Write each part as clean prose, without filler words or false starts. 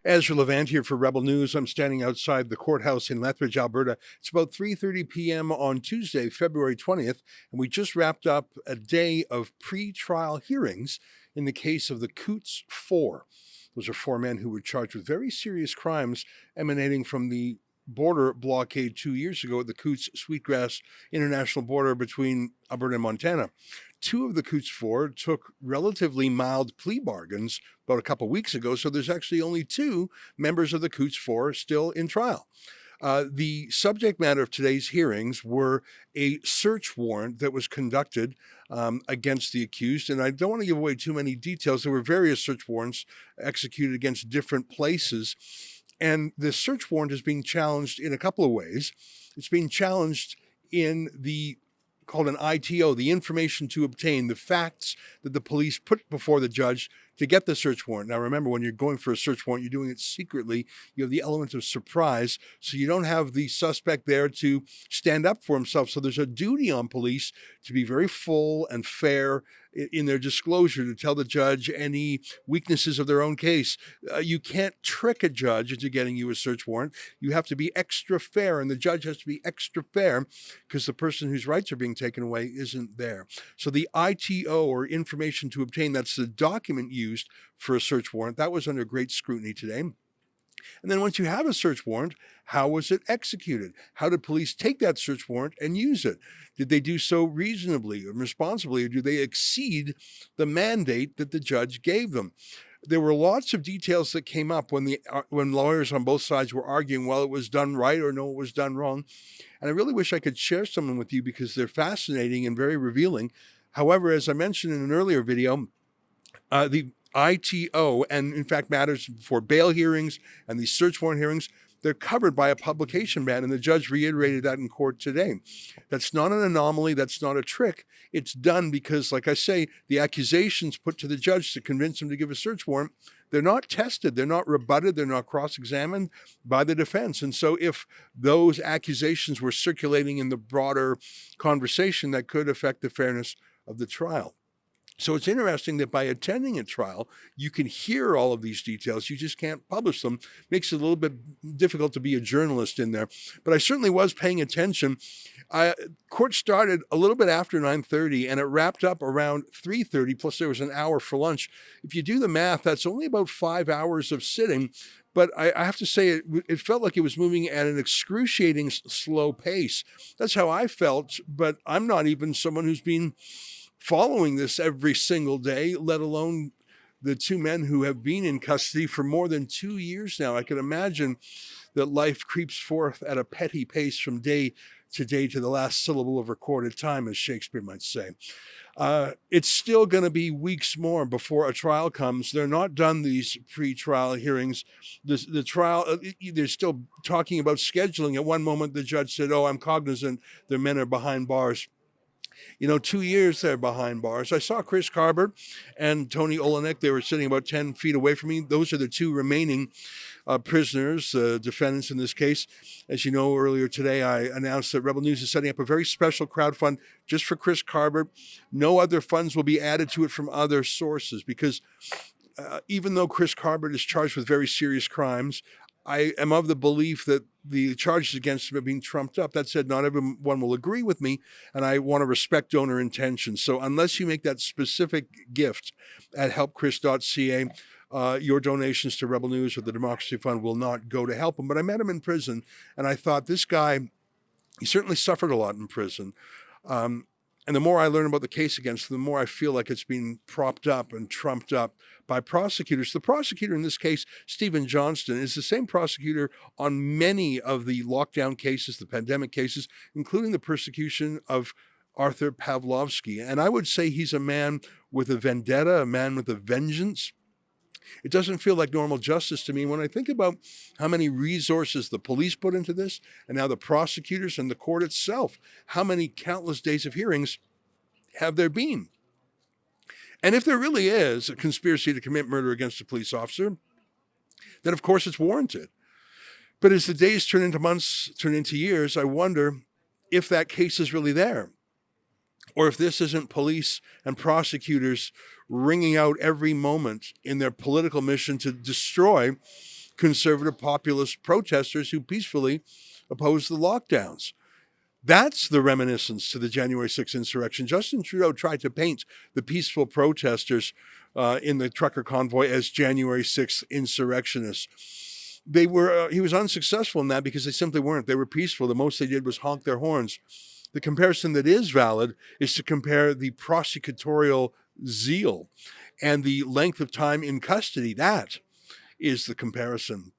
Ezra Levant here for Rebel News. I'm standing outside the courthouse in Lethbridge, Alberta. It's about 3:30 p.m. on Tuesday, February 20th, and we just wrapped up a day of pre-trial hearings in the case of the Coutts Four. Those are four men who were charged with very serious crimes emanating from the border blockade 2 years ago at the Coutts Sweetgrass International border between Alberta and Montana. Two of the Coutts Four took relatively mild plea bargains about a couple of weeks ago, so there's actually only two members of the Coutts Four still in trial. The subject matter of today's hearings were a search warrant that was conducted against the accused. And I don't want to give away too many details. There were various search warrants executed against different places. And this search warrant is being challenged in a couple of ways. It's being challenged in the called an ITO, the information to obtain, the facts that the police put before the judge to get the search warrant. Now, remember, when you're going for a search warrant, you're doing it secretly. You have the element of surprise, so you don't have the suspect there to stand up for himself. So there's a duty on police to be very full and fair in their disclosure, to tell the judge any weaknesses of their own case. You can't trick a judge into getting you a search warrant. You have to be extra fair, and the judge has to be extra fair because the person whose rights are being taken away isn't there. So the ITO, or information to obtain, that's the document used for a search warrant, that was under great scrutiny today. And then once you have a search warrant, how was it executed? How did police take that search warrant and use it? Did they do so reasonably and responsibly, or do they exceed the mandate that the judge gave them? There were lots of details that came up when lawyers on both sides were arguing, well, it was done right or no, it was done wrong. And I really wish I could share some of them with you because they're fascinating and very revealing. However, as I mentioned in an earlier video, the ITO, and in fact matters for bail hearings and these search warrant hearings, they're covered by a publication ban, and the judge reiterated that in court today. That's not an anomaly. That's not a trick. It's done because, like I say, the accusations put to the judge to convince him to give a search warrant, they're not tested, they're not rebutted, they're not cross-examined by the defense. And so if those accusations were circulating in the broader conversation, that could affect the fairness of the trial. So it's interesting that by attending a trial, you can hear all of these details. You just can't publish them. Makes it a little bit difficult to be a journalist in there. But I certainly was paying attention. Court started a little bit after 9:30, and it wrapped up around 3:30, plus there was an hour for lunch. If you do the math, that's only about 5 hours of sitting. But I have to say, it felt like it was moving at an excruciating slow pace. That's how I felt, but I'm not even someone who's been following this every single day, let alone the two men who have been in custody for more than 2 years now. I can imagine that life creeps forth at a petty pace from day to the last syllable of recorded time, as Shakespeare might say. It's still going to be weeks more before a trial comes. They're not done, these pre-trial hearings. The trial, they're still talking about scheduling. At one moment, the judge said, "Oh, I'm cognizant the men are behind bars." 2 years they're behind bars. I saw Chris Carber and Tony Olenek. They were sitting about 10 feet away from me. Those are the two remaining prisoners, defendants in this case. As you know, earlier today, I announced that Rebel News is setting up a very special crowdfund just for Chris Carber. No other funds will be added to it from other sources because even though Chris Carber is charged with very serious crimes, I am of the belief that the charges against him are being trumped up. That said, not everyone will agree with me, and I want to respect donor intentions. So unless you make that specific gift at helpchris.ca, your donations to Rebel News or the Democracy Fund will not go to help him. But I met him in prison, and I thought, this guy, he certainly suffered a lot in prison. And the more I learn about the case against him, the more I feel like it's being propped up and trumped up by prosecutors. The prosecutor in this case, Stephen Johnston, is the same prosecutor on many of the lockdown cases, the pandemic cases, including the persecution of Arthur Pawlowski. And I would say he's a man with a vendetta, a man with a vengeance. It doesn't feel like normal justice to me when I think about how many resources the police put into this, and now the prosecutors and the court itself. How many countless days of hearings have there been? And if there really is a conspiracy to commit murder against a police officer, then of course it's warranted. But as the days turn into months, turn into years, I wonder if that case is really there. Or if this isn't police and prosecutors wringing out every moment in their political mission to destroy conservative populist protesters who peacefully opposed the lockdowns. That's the reminiscence to the January 6th insurrection. Justin Trudeau tried to paint the peaceful protesters in the trucker convoy as January 6th insurrectionists. He was unsuccessful in that because they simply weren't. They were peaceful. The most they did was honk their horns. The comparison that is valid is to compare the prosecutorial zeal and the length of time in custody. That is the comparison.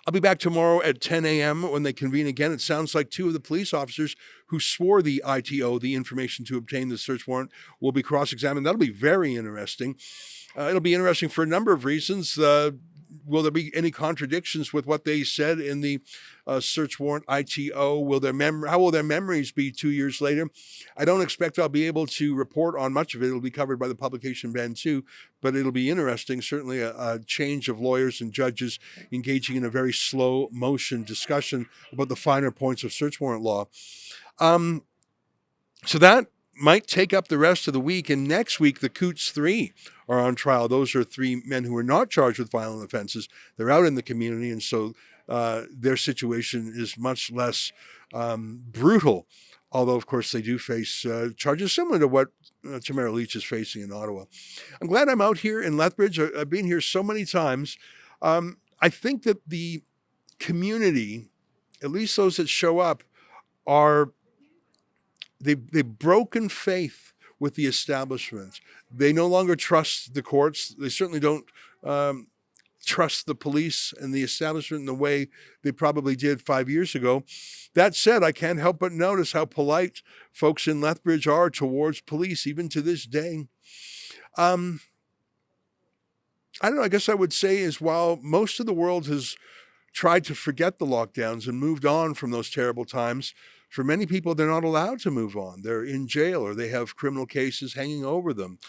I'll be back tomorrow at 10 a.m. when they convene again. It sounds like two of the police officers who swore the ITO, the information to obtain the search warrant, will be cross-examined. That'll be very interesting. It'll be interesting for a number of reasons. Will there be any contradictions with what they said in the search warrant ITO? How will their memories be 2 years later? I don't expect I'll be able to report on much of it. It'll be covered by the publication Ben too, but it'll be interesting. Certainly a change of lawyers and judges engaging in a very slow motion discussion about the finer points of search warrant law. So that might take up the rest of the week. And next week, the Coutts 3 are on trial. Those are 3 men who are not charged with violent offenses. They're out in the community, and so their situation is much less brutal. Although, of course, they do face charges similar to what Tamara Lich is facing in Ottawa. I'm glad I'm out here in Lethbridge. I've been here so many times. I think that the community, at least those that show up, they've broken faith with the establishment. They no longer trust the courts. They certainly don't trust the police and the establishment in the way they probably did 5 years ago. That said, I can't help but notice how polite folks in Lethbridge are towards police, even to this day. I don't know, I guess I would say is while most of the world has tried to forget the lockdowns and moved on from those terrible times, for many people, they're not allowed to move on. They're in jail or they have criminal cases hanging over them.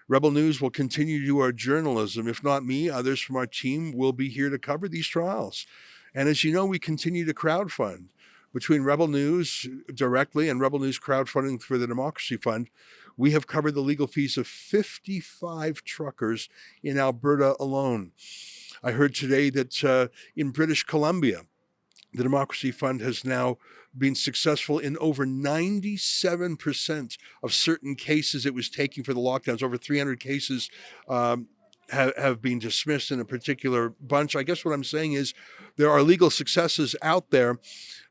Rebel News will continue to do our journalism. If not me, others from our team will be here to cover these trials. And as you know, we continue to crowdfund. Between Rebel News directly and Rebel News crowdfunding for the Democracy Fund, we have covered the legal fees of 55 truckers in Alberta alone. I heard today that in British Columbia, the Democracy Fund has now been successful in over 97% of certain cases it was taking for the lockdowns. Over 300 cases have been dismissed in a particular bunch. I guess what I'm saying is there are legal successes out there,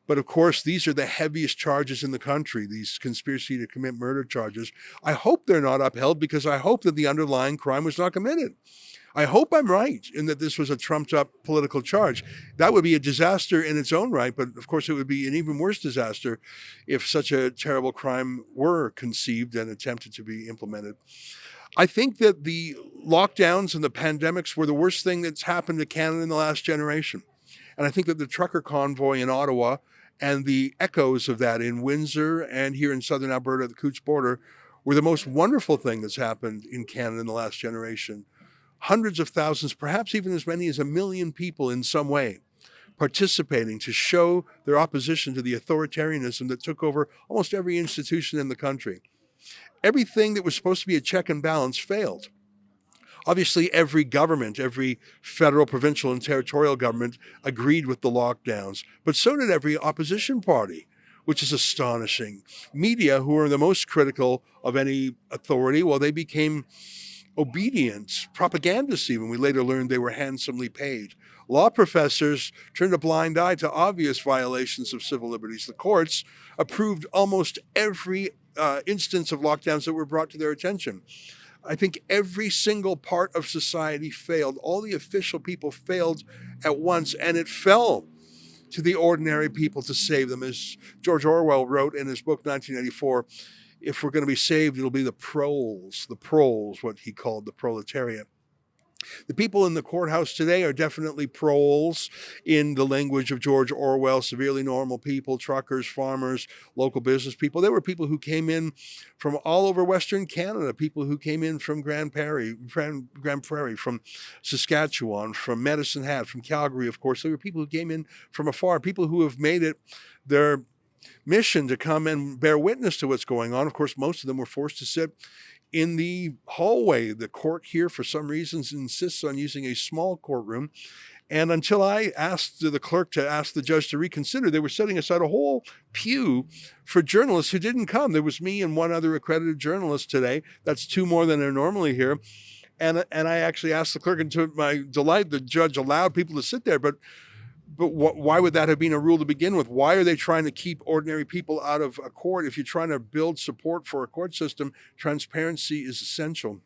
but of course, these are the heaviest charges in the country, these conspiracy to commit murder charges. I hope they're not upheld because I hope that the underlying crime was not committed. I hope I'm right in that this was a trumped up political charge. That would be a disaster in its own right, but of course it would be an even worse disaster if such a terrible crime were conceived and attempted to be implemented. I think that the lockdowns and the pandemics were the worst thing that's happened to Canada in the last generation. And I think that the trucker convoy in Ottawa and the echoes of that in Windsor and here in southern Alberta at the Coutts border were the most wonderful thing that's happened in Canada in the last generation. Hundreds of thousands, perhaps even as many as 1 million people in some way participating to show their opposition to the authoritarianism that took over almost every institution in the country. Everything that was supposed to be a check and balance failed. Obviously, every government, every federal, provincial, and territorial government agreed with the lockdowns, but so did every opposition party, which is astonishing. Media, who are the most critical of any authority, well, they became obedient, propagandists even. We later learned they were handsomely paid. Law professors turned a blind eye to obvious violations of civil liberties. The courts approved almost every instance of lockdowns that were brought to their attention. I think every single part of society failed. All the official people failed at once, and it fell to the ordinary people to save them. As George Orwell wrote in his book, 1984, if we're going to be saved, it'll be the proles, what he called the proletariat. The people in the courthouse today are definitely proles in the language of George Orwell, severely normal people, truckers, farmers, local business people. There were people who came in from all over Western Canada, people who came in from Grand Prairie, from Saskatchewan, from Medicine Hat, from Calgary, of course. There were people who came in from afar, people who have made it their mission to come and bear witness to what's going on. Of course, most of them were forced to sit in the hallway. The court here, for some reasons, insists on using a small courtroom. And until I asked the clerk to ask the judge to reconsider, they were setting aside a whole pew for journalists who didn't come. There was me and one other accredited journalist today. That's two more than are normally here. And I actually asked the clerk, and to my delight, the judge allowed people to sit there. But why would that have been a rule to begin with? Why are they trying to keep ordinary people out of a court? If you're trying to build support for a court system, transparency is essential.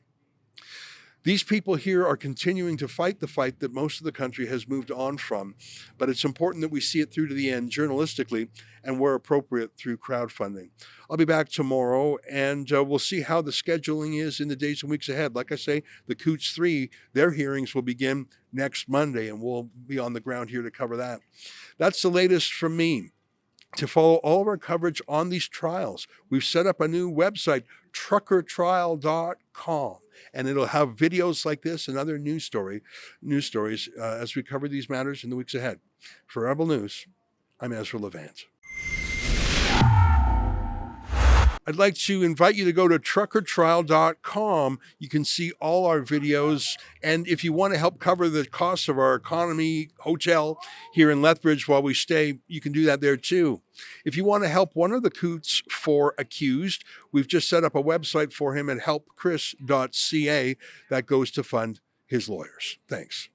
These people here are continuing to fight the fight that most of the country has moved on from, but it's important that we see it through to the end journalistically and where appropriate through crowdfunding. I'll be back tomorrow, and we'll see how the scheduling is in the days and weeks ahead. Like I say, the Coutts 3, their hearings will begin next Monday, and we'll be on the ground here to cover that. That's the latest from me. To follow all of our coverage on these trials, we've set up a new website, truckertrial.com, and it'll have videos like this and other news stories as we cover these matters in the weeks ahead. For Rebel News, I'm Ezra Levant. I'd like to invite you to go to truckertrial.com. You can see all our videos. And if you want to help cover the cost of our economy hotel here in Lethbridge while we stay, you can do that there too. If you want to help one of the Coutts 4 accused, we've just set up a website for him at helpchris.ca that goes to fund his lawyers. Thanks.